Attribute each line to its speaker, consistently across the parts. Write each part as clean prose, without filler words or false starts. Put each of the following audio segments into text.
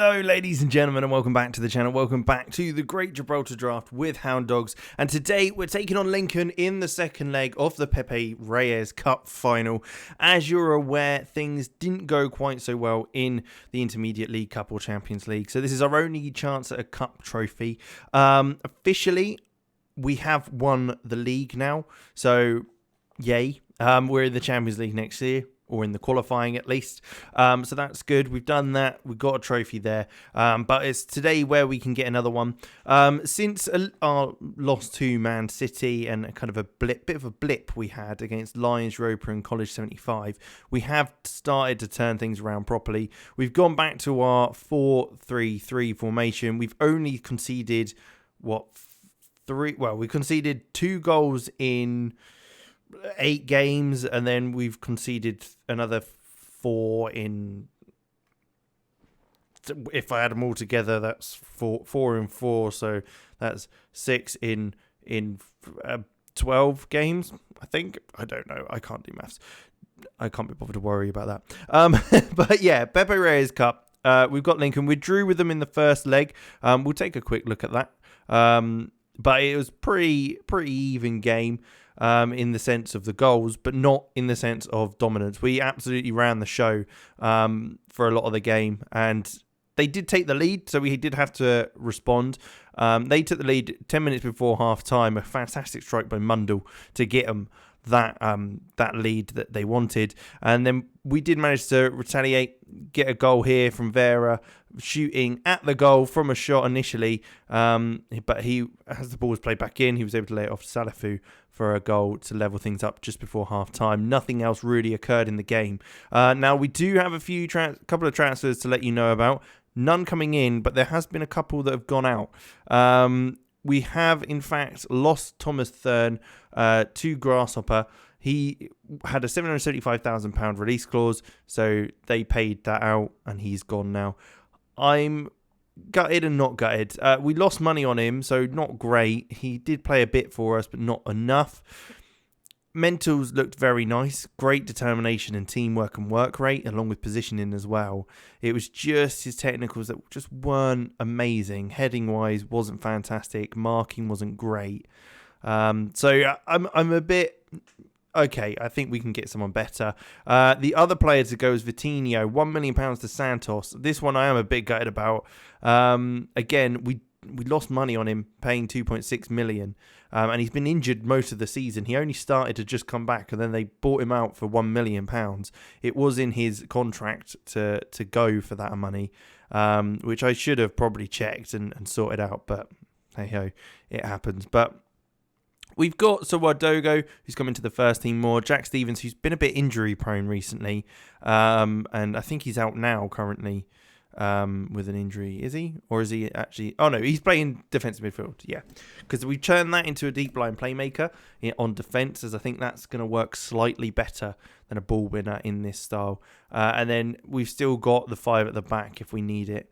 Speaker 1: Hello ladies and gentlemen, and welcome back to the channel. Welcome back to the Great Gibraltar Draft with Hound Dogs. And today we're taking on Lincoln in the second leg of the Pepe Reyes Cup final. As you're aware, things didn't go quite so well in the Intermediate League Cup or Champions League. So this is our only chance at a cup trophy. Officially, we have won the league now. So, yay. We're in the Champions League next year. Or in the qualifying at least. So that's good. We've done that. We've got a trophy there. But it's today where we can get another one. Since our loss to Man City and a kind of a bit of a blip we had against Lions, Europa and College 75, we have started to turn things around properly. We've gone back to our 4-3-3 formation. We've only conceded, we conceded 2 goals in 8 games, and then we've conceded another 4 in, if I add them all together, that's 4 and 4, so that's 6 in 12 games, I think. I don't know, I can't do maths. I can't be bothered to worry about that. But yeah, Pepe Reyes Cup, we've got Lincoln. We drew with them in the first leg. We'll take a quick look at that. But it was pretty even game. In the sense of the goals, but not in the sense of dominance. We absolutely ran the show for a lot of the game, and they did take the lead, so we did have to respond. They took the lead 10 minutes before half-time, a fantastic strike by Mundell to get them that lead that they wanted, and then we did manage to retaliate, get a goal here from Vera, shooting at the goal from a shot initially, but he, as the ball was played back in, he was able to lay it off to Salafu for a goal to level things up just before half-time. Nothing else really occurred in the game. Now, we do have a couple of transfers to let you know about. None coming in, but there has been a couple that have gone out. We have, in fact, lost Thomas Thurn to Grasshopper. He had a £775,000 release clause, so they paid that out, and he's gone now. I'm gutted and not gutted. We lost money on him, so not great. He did play a bit for us, but not enough. Mentals looked very nice. Great determination and teamwork and work rate, along with positioning as well. It was just his technicals that just weren't amazing. Heading-wise, wasn't fantastic. Marking wasn't great. So I'm a bit... Okay, I think we can get someone better. The other player to go is Vitinho, £1 million to Santos. This one I am a bit gutted about. Again, we lost money on him, paying 2.6 million, and he's been injured most of the season. He only started to just come back, and then they bought him out for £1 million. It was in his contract to go for that money, which I should have probably checked and sorted out, but hey ho, it happens. But we've got Sawadogo, who's come into the first team more. Jack Stevens, who's been a bit injury prone recently. And I think he's out now currently with an injury. Is he? Or is he actually... Oh, no, he's playing defensive midfield. Yeah. Because we turned that into a deep line playmaker on defence, as I think that's going to work slightly better than a ball winner in this style. And then we've still got the 5 at the back if we need it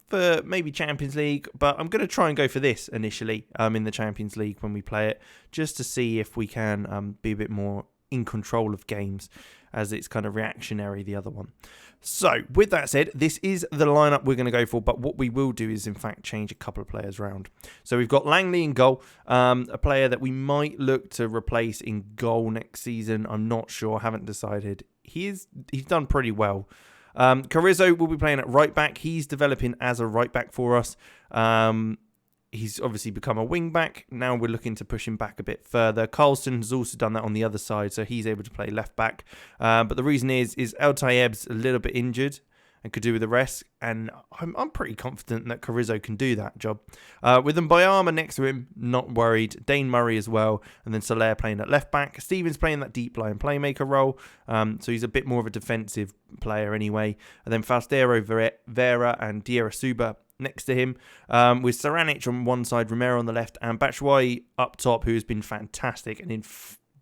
Speaker 1: for maybe Champions League, but I'm going to try and go for this initially in the Champions League when we play it, just to see if we can be a bit more in control of games, as it's kind of reactionary, the other one. So, with that said, this is the lineup we're going to go for, but what we will do is, in fact, change a couple of players around. So, we've got Langley in goal, a player that we might look to replace in goal next season. I'm not sure, haven't decided. He's done pretty well. Carrizo will be playing at right back. He's developing as a right back for us. He's obviously become a wing back. Now we're looking to push him back a bit further. Carlston has also done that on the other side, so he's able to play left back. But the reason is El Tayeb's a little bit injured and could do with the rest, and I'm pretty confident that Carrizo can do that job. With Mbayama next to him, not worried. Dane Murray as well, and then Soler playing at left back. Stevens playing that deep line playmaker role, so he's a bit more of a defensive player anyway. And then Faustero Vera and Diarra next to him, with Saranic on one side, Romero on the left, and Batshuayi up top, who has been fantastic and in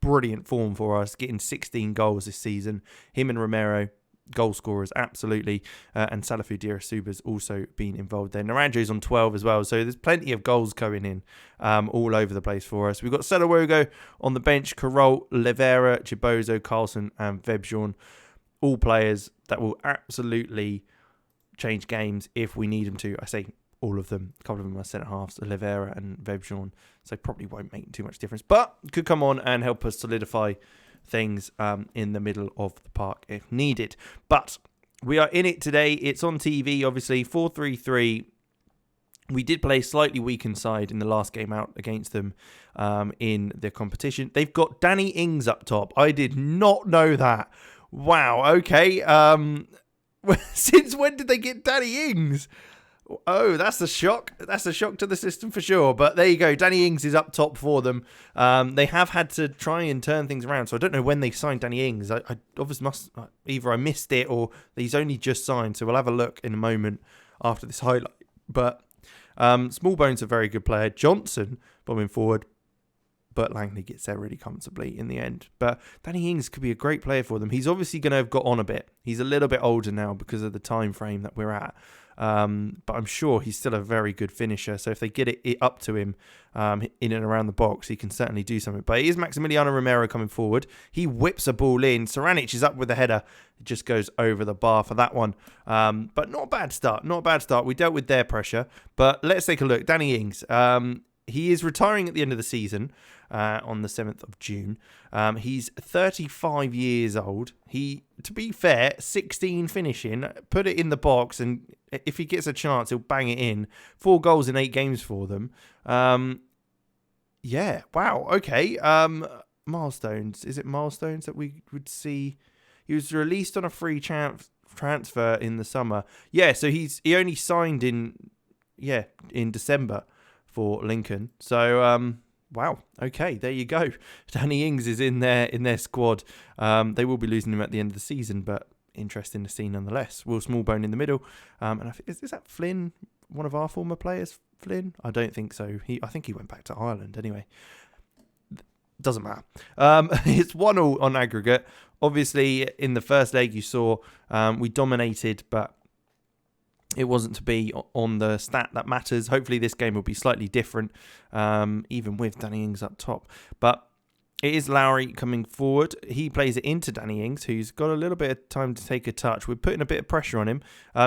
Speaker 1: brilliant form for us, getting 16 goals this season. Him and Romero, goal scorers, absolutely. And Salafu Diarra-Suba's also been involved there. Naranjo's on 12 as well, so there's plenty of goals going in all over the place for us. We've got Selawogo on the bench, Carol, Levera, Chibozo, Carlson, and Vebjorn. All players that will absolutely change games if we need them to. I say all of them. A couple of them are centre-halves, Oliveira and Vebjon, so probably won't make too much difference. But could come on and help us solidify things in the middle of the park if needed. But we are in it today. It's on TV, obviously, 4-3-3. We did play a slightly weakened side in the last game out against them in the competition. They've got Danny Ings up top. I did not know that. Wow, okay. Since when did they get Danny Ings? Oh, that's a shock. That's a shock to the system for sure. But there you go. Danny Ings is up top for them. They have had to try and turn things around. So I don't know when they signed Danny Ings. I obviously either I missed it or he's only just signed. So we'll have a look in a moment after this highlight. But Smallbone's a very good player. Johnson bombing forward. But Langley gets there really comfortably in the end. But Danny Ings could be a great player for them. He's obviously going to have got on a bit. He's a little bit older now because of the time frame that we're at. But I'm sure he's still a very good finisher. So if they get it up to him in and around the box, he can certainly do something. But it is Maximiliano Romero coming forward. He whips a ball in. Saranic is up with the header. It just goes over the bar for that one. But not a bad start. Not a bad start. We dealt with their pressure. But let's take a look. Danny Ings. He is retiring at the end of the season on the 7th of June. He's 35 years old. He, to be fair, 16 finishing. Put it in the box, and if he gets a chance, he'll bang it in. 4 goals in 8 games for them. Yeah, wow, okay. Milestones. Is it milestones that we would see? He was released on a free transfer in the summer. Yeah, so he only signed in December for Lincoln. So, wow. Okay, there you go. Danny Ings is in their squad. They will be losing him at the end of the season, but interesting to see nonetheless. Will Smallbone in the middle. And is that Flynn, one of our former players? Flynn? I don't think so. I think he went back to Ireland anyway. Doesn't matter. It's 1-1 on aggregate. Obviously, in the first leg, you saw we dominated, but it wasn't to be on the stat that matters. Hopefully this game will be slightly different, even with Danny Ings up top. But it is Lowry coming forward. He plays it into Danny Ings, who's got a little bit of time to take a touch. We're putting a bit of pressure on him.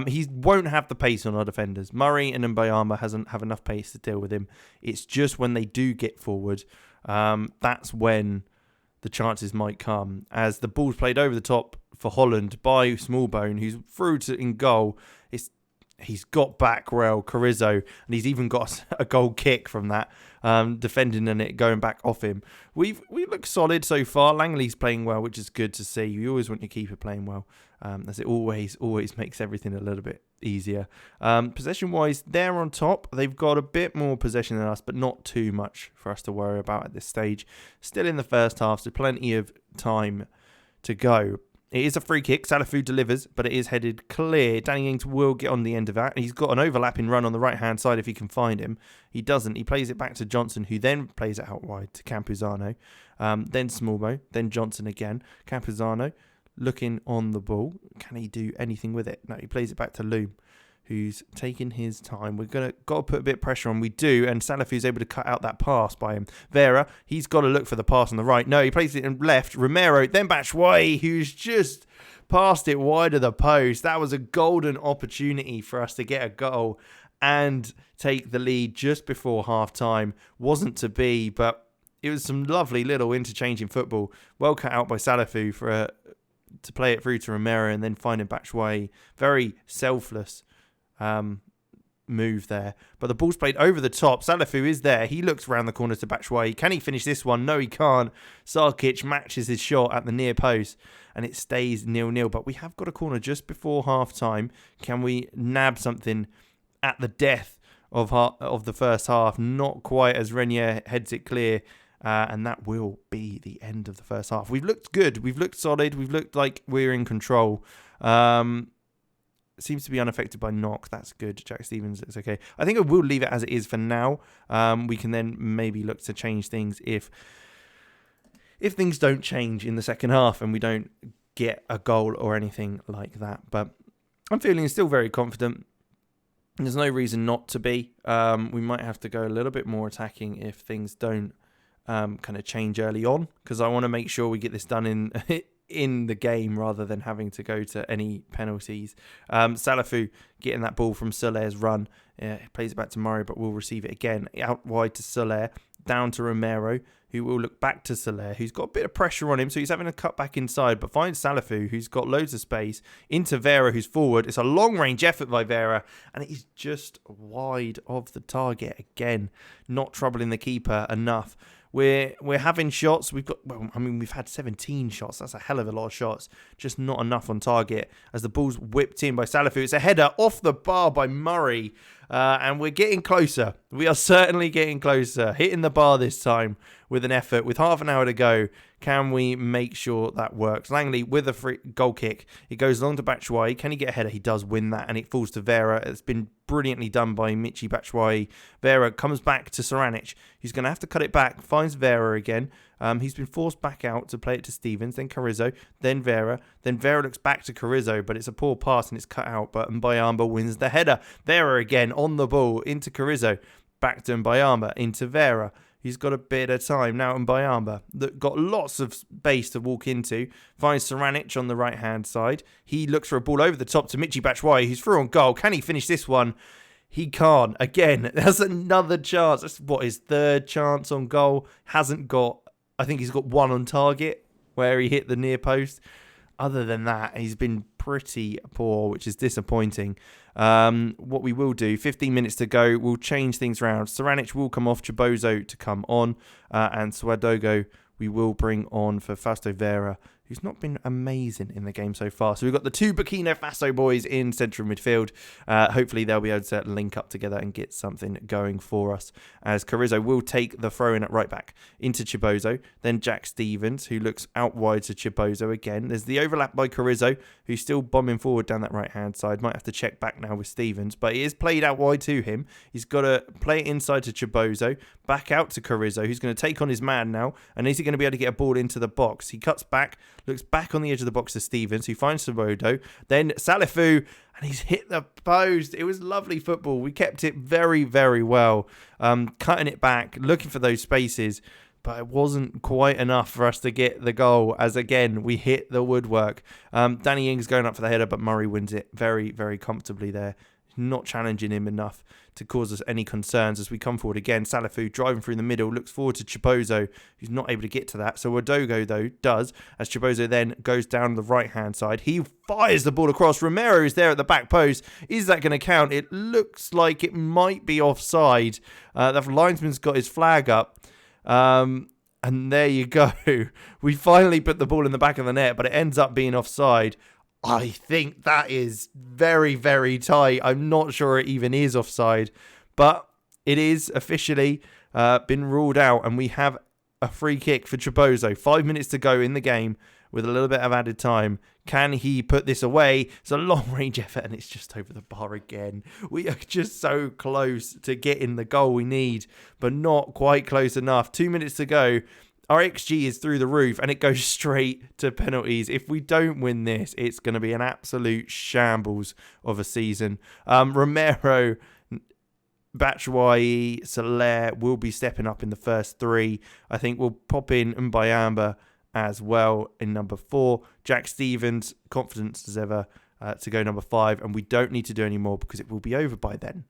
Speaker 1: He won't have the pace on our defenders. Murray and Mbayama hasn't have enough pace to deal with him. It's just when they do get forward, that's when the chances might come. As the ball's played over the top for Holland by Smallbone, who's through to in goal. He's got back rail Carrizo, and he's even got a goal kick from that, defending and it going back off him. We look solid so far. Langley's playing well, which is good to see. You always want your keeper playing well, as it always makes everything a little bit easier. Possession-wise, they're on top. They've got a bit more possession than us, but not too much for us to worry about at this stage. Still in the first half, so plenty of time to go. It is a free kick. Salafu delivers, but it is headed clear. Danny Ings will get on the end of that. He's got an overlapping run on the right-hand side if he can find him. He doesn't. He plays it back to Johnson, who then plays it out wide to Campuzano. Then Smallbo. Then Johnson again. Campuzano looking on the ball. Can he do anything with it? No, he plays it back to Loom, who's taking his time. We're got to put a bit of pressure on. We do, and Salafu's able to cut out that pass by him. Vera, he's got to look for the pass on the right. No, he plays it in left. Romero, then Batshuayi, who's just passed it wide of the post. That was a golden opportunity for us to get a goal and take the lead just before half-time. Wasn't to be, but it was some lovely little interchanging football. Well cut out by Salafu to play it through to Romero and then finding Batshuayi. Very selfless move there, but the ball's played over the top. Salafu is there. He looks around the corner to Batshuayi. Can he finish this one? No, he can't. Sarkic matches his shot at the near post and it stays 0-0, but we have got a corner just before half time. Can we nab something at the death of the first half? Not quite, as Renier heads it clear, and that will be the end of the first half. We've looked good. We've looked solid. We've looked like we're in control. Seems to be unaffected by knock. That's good. Jack Stevens, it's okay. I think I will leave it as it is for now. We can then maybe look to change things if things don't change in the second half and we don't get a goal or anything like that. But I'm feeling still very confident. There's no reason not to be. We might have to go a little bit more attacking if things don't kind of change early on, because I want to make sure we get this done in the game rather than having to go to any penalties. Salafu getting that ball from Soler's run. Plays it back to Murray, but will receive it again. Out wide to Soler, down to Romero, who will look back to Soler, who's got a bit of pressure on him, so he's having a cut back inside, but finds Salafu, who's got loads of space, into Vera, who's forward. It's a long-range effort by Vera, and it is just wide of the target again, not troubling the keeper enough. We're having shots. We've had 17 shots. That's a hell of a lot of shots. Just not enough on target as the ball's whipped in by Salafu. It's a header off the bar by Murray. And we're getting closer. We are certainly getting closer. Hitting the bar this time with an effort. With half an hour to go, can we make sure that works? Langley with a free goal kick. It goes along to Batshuayi. Can he get a header? He does win that, and it falls to Vera. It's been brilliantly done by Michy Batshuayi. Vera comes back to Saranic. He's going to have to cut it back. Finds Vera again. He's been forced back out to play it to Stevens, then Carrizo, then Vera. Then Vera looks back to Carrizo, but it's a poor pass and it's cut out. But Mbayamba wins the header. Vera again on the ball into Carrizo. Back to Mbayamba, into Vera. He's got a bit of time now. Mbayamba, that got lots of space to walk into, finds Saranic on the right-hand side. He looks for a ball over the top to Michy Batshuayi, who's through on goal. Can he finish this one? He can't. Again, that's another chance. That's his third chance on goal. Hasn't got... I think he's got one on target where he hit the near post. Other than that, he's been pretty poor, which is disappointing. What we will do, 15 minutes to go, we'll change things around. Saranic will come off, Chibozo to come on, and Swadogo we will bring on for Fausto Vera, who's not been amazing in the game so far. So we've got the two Burkina Faso boys in central midfield. Hopefully they'll be able to link up together and get something going for us, as Carrizo will take the throw in at right back into Chibozo. Then Jack Stevens, who looks out wide to Chibozo again. There's the overlap by Carrizo, who's still bombing forward down that right hand side. Might have to check back now with Stevens, but it is played out wide to him. He's got to play it inside to Chibozo, back out to Carrizo, who's going to take on his man now. And is he going to be able to get a ball into the box? He cuts back, looks back on the edge of the box to Stevens, who finds Sabodo. Then Salafu, and he's hit the post. It was lovely football. We kept it very, very well. Cutting it back, looking for those spaces, but it wasn't quite enough for us to get the goal, as again, we hit the woodwork. Danny Ings going up for the header, but Murray wins it very, very comfortably there. Not challenging him enough to cause us any concerns as we come forward again. Salafu driving through the middle, looks forward to Chibozo, who's not able to get to that. So Wadogo, though, does, as Chibozo then goes down the right-hand side. He fires the ball across. Romero is there at the back post. Is that going to count? It looks like it might be offside. The linesman's got his flag up. And there you go. We finally put the ball in the back of the net, but it ends up being offside. I think that is very, very tight. I'm not sure it even is offside, but it is officially been ruled out, and we have a free kick for Chibozo. 5 minutes to go in the game with a little bit of added time. Can he put this away? It's a long-range effort, and it's just over the bar again. We are just so close to getting the goal we need, but not quite close enough. 2 minutes to go. Our XG is through the roof, and it goes straight to penalties. If we don't win this, it's going to be an absolute shambles of a season. Romero, Batshuayi, Soler will be stepping up in the first three. I think we'll pop in Mbayamba as well in number 4. Jack Stevens, confidence as ever, to go number 5. And we don't need to do any more because it will be over by then.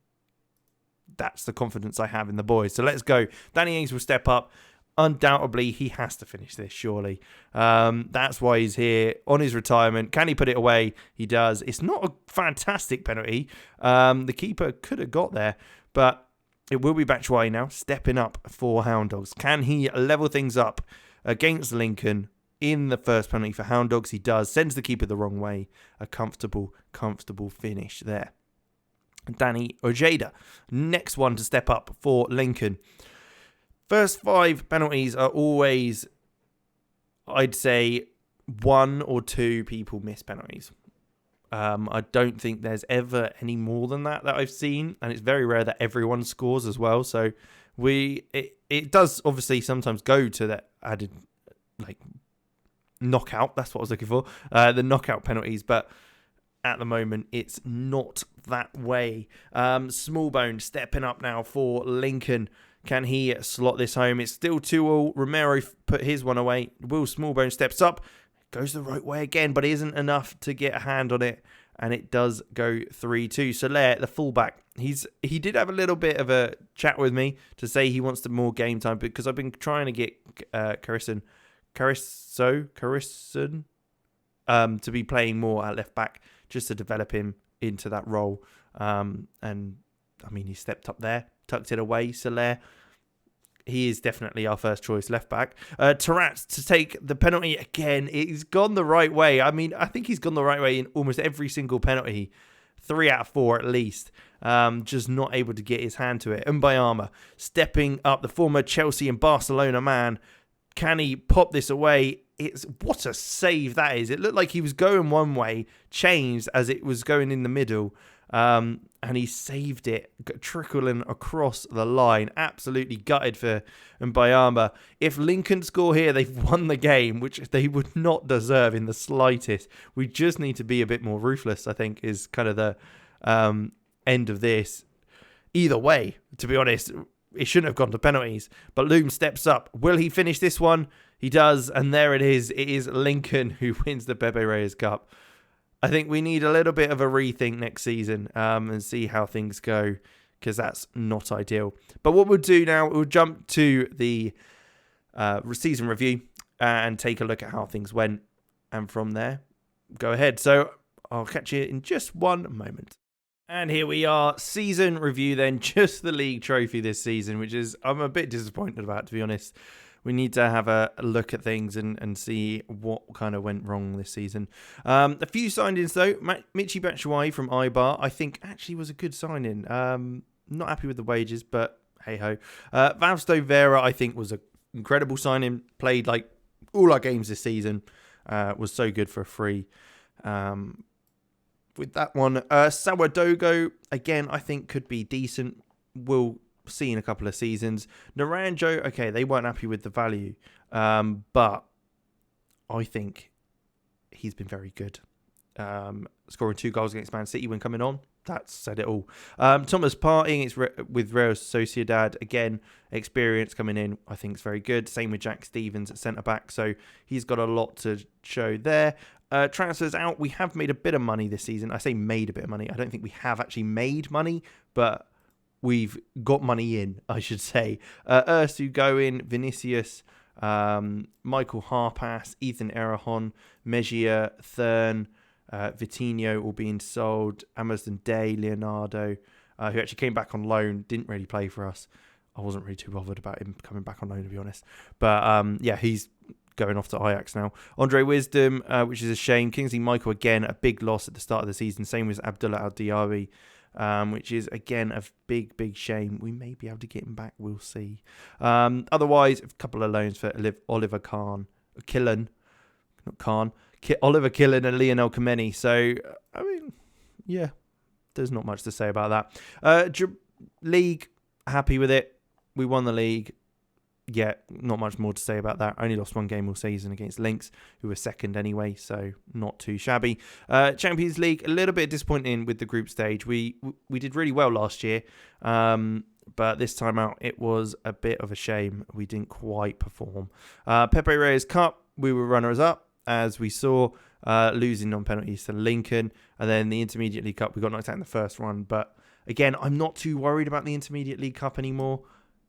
Speaker 1: That's the confidence I have in the boys. So let's go. Danny Ings will step up. Undoubtedly, he has to finish this, surely. That's why he's here on his retirement. Can he put it away? He does. It's not a fantastic penalty. The keeper could have got there, but it will be Batshuayi now, stepping up for Hound Dogs. Can he level things up against Lincoln in the first penalty for Hound Dogs? He does. Sends the keeper the wrong way. A comfortable finish there. Danny Ojeda, next one to step up for Lincoln. First 5 penalties are always, I'd say, 1 or 2 people miss penalties. I don't think there's ever any more than that I've seen, and it's very rare that everyone scores as well. So it does obviously sometimes go to that added knockout. That's what I was looking for, the knockout penalties, but at the moment it's not that way. Smallbone stepping up now for Lincoln. Can he slot this home? It's still 2-2. Romero put his one away. Will Smallbone steps up. goes the right way again, but it isn't enough to get a hand on it. And it does go 3-2. Soler, the fullback, he did have a little bit of a chat with me to say he wants more game time because I've been trying to get Carrisson to be playing more at left back just to develop him into that role. And I mean, he stepped up there, tucked it away. Soler, he is definitely our first choice left back. Tarat to take the penalty again. It's gone the right way. I mean, I think he's gone the right way in almost every single penalty. 3 out of 4 at least. Just not able to get his hand to it. Mbayama stepping up, the former Chelsea and Barcelona man. Can he pop this away? What a save that is. It looked like he was going one way, changed as it was going in the middle. And he saved it, trickling across the line. Absolutely gutted for Mbayama. If Lincoln score here, they've won the game, which they would not deserve in the slightest. We just need to be a bit more ruthless, I think, is kind of the end of this. Either way, to be honest, it shouldn't have gone to penalties. But Loom steps up. Will he finish this one? He does, and there it is. It is Lincoln who wins the Pepe Reyes Cup. I think we need a little bit of a rethink next season and see how things go, because that's not ideal. But what we'll do now, we'll jump to the season review and take a look at how things went. And from there, go ahead. So I'll catch you in just one moment. And here we are, season review then, just the league trophy this season, which is I'm a bit disappointed about, to be honest. We need to have a look at things and see what kind of went wrong this season. A few signings, though. Michy Batshuayi from Ibar, I think, actually was a good signing. Not happy with the wages, but hey-ho. Valsto Vera, I think, was an incredible signing. Played, like, all our games this season. Was so good for free. With that one. Sawadogo, again, I think could be decent. We'll see in a couple of seasons. Naranjo, okay, they weren't happy with the value, but I think he's been very good. Scoring 2 goals against Man City when coming on, that's said it all. Thomas Partey, it's with Real Sociedad, again, experience coming in, I think it's very good. Same with Jack Stevens at centre back, so he's got a lot to show there. Transfers out, we have made a bit of money this season. I say made a bit of money, I don't think we have actually made money, but we've got money in, I should say. Ursu Goin, Vinicius, Michael Harpass, Ethan Erahon, Mejia, Thurn, Vitinho all being sold, Amazon Day, Leonardo, who actually came back on loan, didn't really play for us. I wasn't really too bothered about him coming back on loan, to be honest. But yeah, he's going off to Ajax now. Andre Wisdom, which is a shame. Kingsley Michael, again, a big loss at the start of the season. Same with Abdullah Al-Diaby. Which is, again, a big shame. We may be able to get him back. We'll see. Otherwise, a couple of loans for Oliver Killen and Lionel Kameni. So, I mean, yeah, there's not much to say about that. League, happy with it. We won the league. Yeah, not much more to say about that. Only lost 1 game all season against Lynx, who were second anyway, so not too shabby. Champions League, a little bit disappointing with the group stage. We did really well last year, but this time out, it was a bit of a shame. We didn't quite perform. Pepe Reyes Cup, we were runners-up, as we saw, losing on penalties to Lincoln. And then the Intermediate League Cup, we got knocked out in the first run. But again, I'm not too worried about the Intermediate League Cup anymore.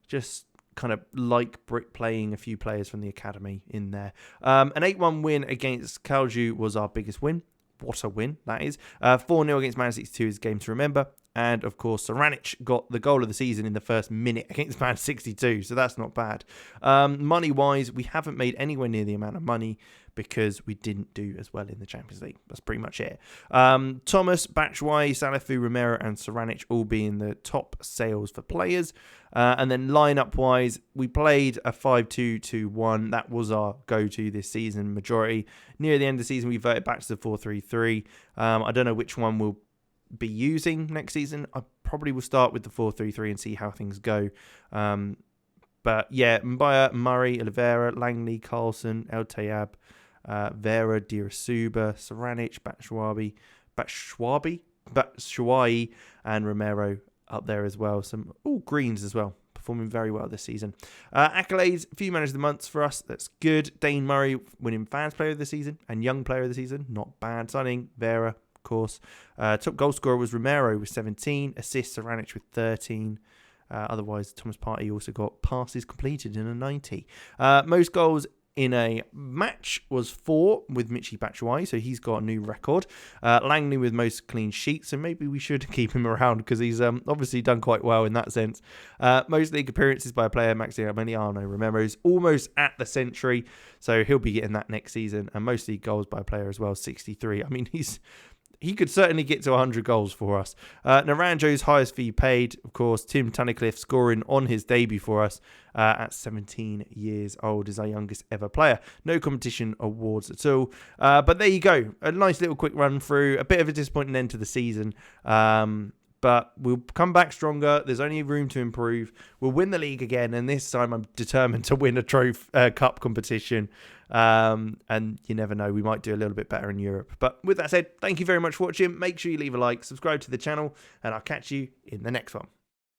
Speaker 1: Just kind of like playing a few players from the academy in there. An 8-1 win against Kalju was our biggest win. What a win that is. 4-0 against Man 62 is a game to remember. And, of course, Saranic got the goal of the season in the first minute against Man 62, so that's not bad. Money-wise, we haven't made anywhere near the amount of money because we didn't do as well in the Champions League. That's pretty much it. Thomas, Batshuayi, Salafu, Romero, and Saranic all being the top sales for players. And then line-up-wise, we played a 5-2-2-1. That was our go-to this season, majority. Near the end of the season, we verted back to the 4-3-3. I don't know which one we'll be using next season. I probably will start with the 4-3-3 and see how things go. But yeah, Mbaya, Murray, Oliveira, Langley, Carlson, El Tayab, Vera, Dirasuba, Saranic, Batshuayi, and Romero up there as well. Some greens as well performing very well this season. Accolades, a few managers of the months for us. That's good. Dane Murray winning Fans Player of the Season and Young Player of the Season. Not bad signing. Vera, of course. Top goal scorer was Romero with 17. Assists, Saranic with 13. Otherwise, Thomas Partey also got passes completed in a 90. Most goals in a match was 4 with Michy Batshuayi, so he's got a new record. Langley with most clean sheets, so maybe we should keep him around because he's obviously done quite well in that sense. Most league appearances by a player, Maximiliano Romero's almost at the century, so he'll be getting that next season. And most league goals by a player as well, 63. I mean, he could certainly get to 100 goals for us. Naranjo's highest fee paid, of course. Tim Tunnicliffe scoring on his debut for us at 17 years old is our youngest ever player. No competition awards at all. But there you go. A nice little quick run through. A bit of a disappointing end to the season. But we'll come back stronger. There's only room to improve. We'll win the league again. And this time I'm determined to win a cup competition. And you never know, we might do a little bit better in Europe. But with that said, thank you very much for watching. Make sure you leave a like, subscribe to the channel, and I'll catch you in the next one.